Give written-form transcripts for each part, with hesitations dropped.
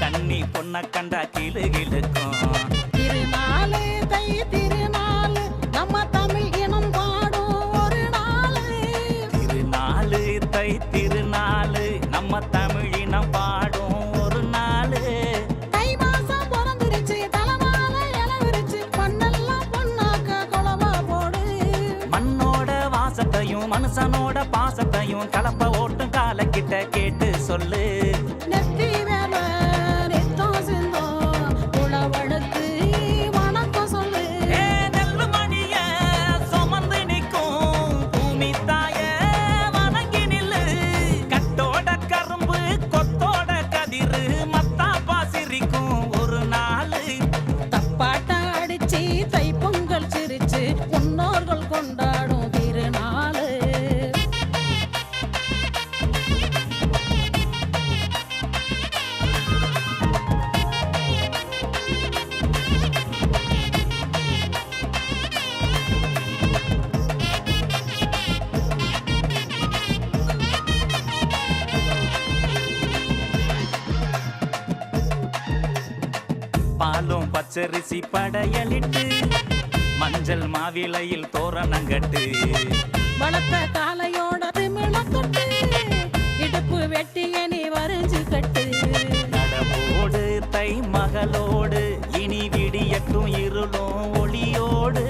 கண்ணி பொண்ண கண்டா கிளு கிளுக்கும். திருநாளு தை திருநாளு நம்ம தமிழ் இனம் பாடும் ஒரு நாளு. திருநாளு தை திருநாளு நம்ம தமிழ் இனம் பாடும் ஒரு நாளு. தை மாசம் பிறந்துருச்சு தலைமால இளவிருச்சு மண்ணெல்லாம் பொண்ணாக்க குழவா போடு. மண்ணோட வாசத்தையும் மனுஷனோட பாசத்தையும் கலப்ப ஓட்டும் காலக்கிட்ட கேட்டு சொல்லு. நெத்தி மேல நித்தம் சிந்தம் உழவழுத்து வணக்கம் சொல்லு. ஏ நெல்லு மணிய சுமந்து நிற்கும் பூமி தாய வணங்கி நில்லு. கட்டோட கரும்பு கொத்தோட கதிரு மத்தாப்பா சிரிக்கும் ஒரு நாளு. தப்பாட்டம் அடிச்சு தை பொங்கல் சிரிச்சு முன்னோர்கள் கொண்டாடும் திருநாளு. பாலும் பச்சரிசி படையலிட்டு மஞ்சள் மாவிலையில் தோரணங்கட்டு. வளர்த்த காலையோட திமிழக்கொட்டு இடுப்பு வெட்டிய நீ வரைஞ்சு கட்டு. நடவோடு தை மகளோடு இனி விடியட்டும் இருளும் ஒளியோடு.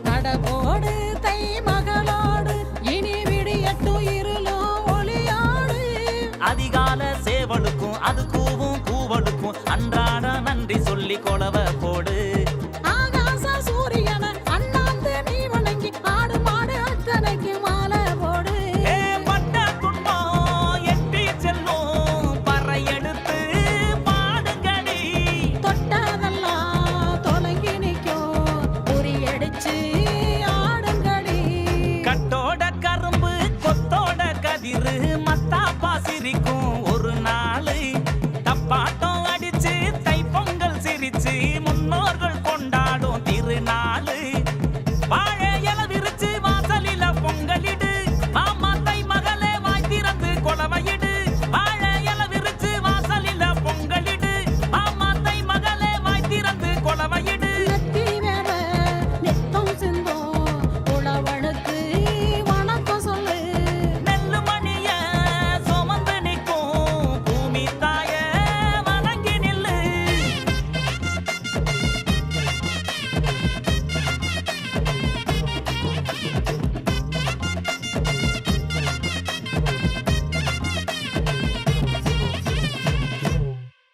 நடவோடு தை மகளோடு இனி விடியட்டும் இருளும் ஒளியோடு. அதிகால சேவலுக்கும் அது கூவும் கூவலுக்கும் அன்றாட நன்றி சொல்லி கொலவ